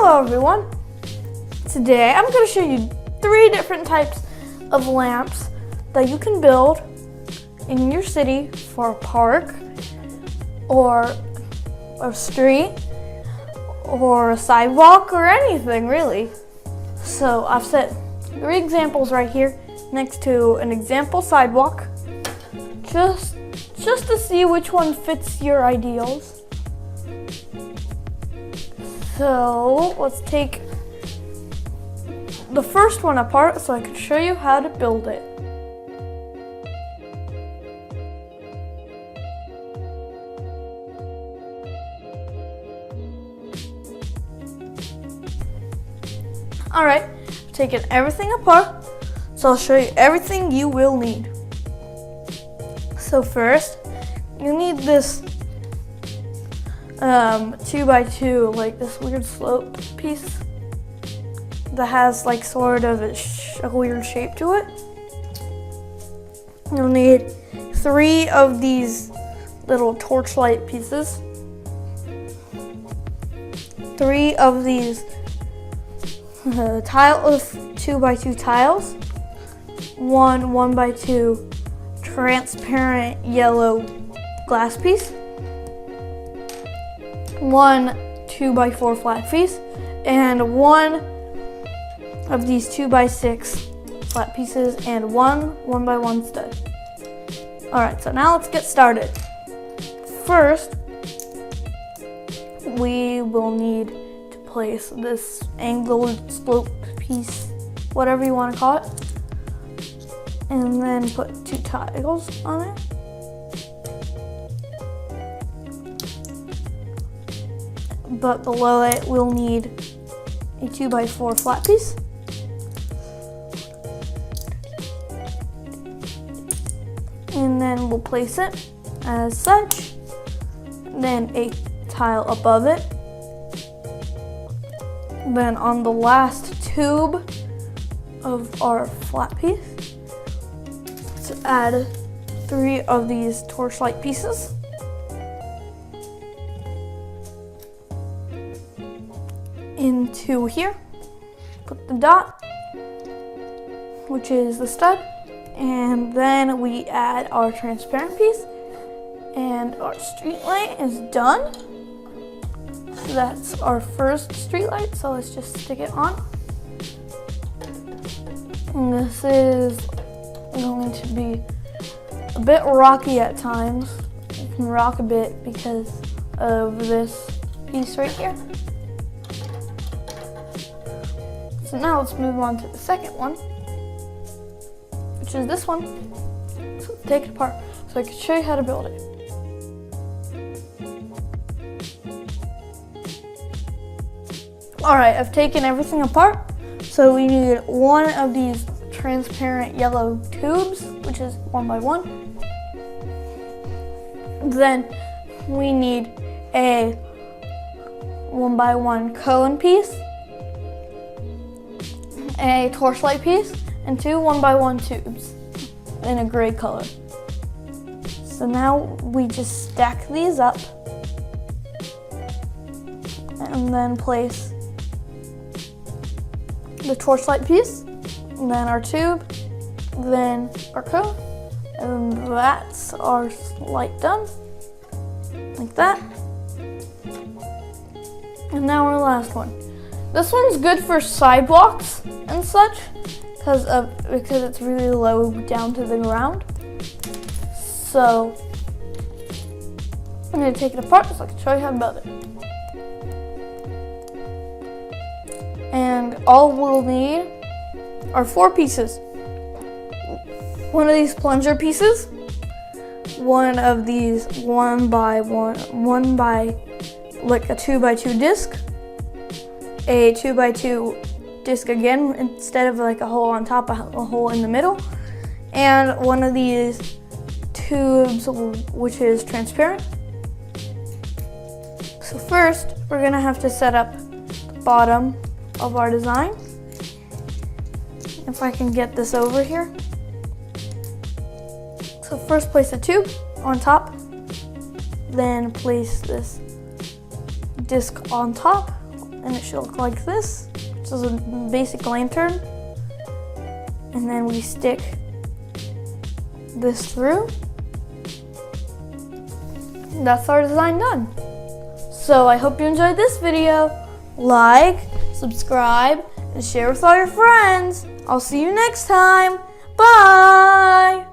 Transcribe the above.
Hello everyone. Today I'm going to show you 3 different types of lamps that you can build in your city for a park or a street or a sidewalk or anything really. So I've set 3 examples right here next to an example sidewalk just to see which one fits your ideals. So let's take the first one apart so I can show you how to build it. Alright, taking everything apart, so I'll show you everything you will need. So first, you need this 2x2, like this weird slope piece that has like sort of a weird shape to it. You'll need 3 of these little torchlight pieces, 3 of these 2x2 tiles, 1 1x2 transparent yellow glass piece, 1 2x4 flat piece, and 1 of these 2x6 flat pieces, and 1 1x1 stud. Alright, so now let's get started. First, we will need to place this angled slope piece, whatever you want to call it, and then put 2 tiles on it. But below it, we'll need a 2x4 flat piece. And then we'll place it as such. Then a tile above it. Then on the last tube of our flat piece, let's add 3 of these torchlight pieces. Into here, put the dot, which is the stud, and then we add our transparent piece, and our street light is done. So that's our first street light, so let's just stick it on. And this is going to be a bit rocky at times. It can rock a bit because of this piece right here. So now let's move on to the second one, which is this one. So let's take it apart so I can show you how to build it. Alright, I've taken everything apart. So we need 1 of these transparent yellow tubes, which is 1x1. Then we need a 1x1 cone piece, a torchlight piece, and 2 1x1 tubes in a gray color. So now we just stack these up and then place the torchlight piece, and then our tube, then our cone, and that's our light done, like that. And now our last one. This one's good for sidewalks and such because it's really low down to the ground. So I'm going to take it apart so I can show you how to build it. And all we'll need are 4 pieces. 1 of these plunger pieces, 1 of these 1x1 like a 2x2 disc, a 2x2 disc again instead of like a hole on top, a hole in the middle, and 1 of these tubes which is transparent. So first we're gonna have to set up the bottom of our design. If I can get this over here. So first place a tube on top, then place this disc on top and it should look like this. This is a basic lantern. And then we stick this through. That's our design done. So I hope you enjoyed this video. Like, subscribe, and share with all your friends. I'll see you next time. Bye!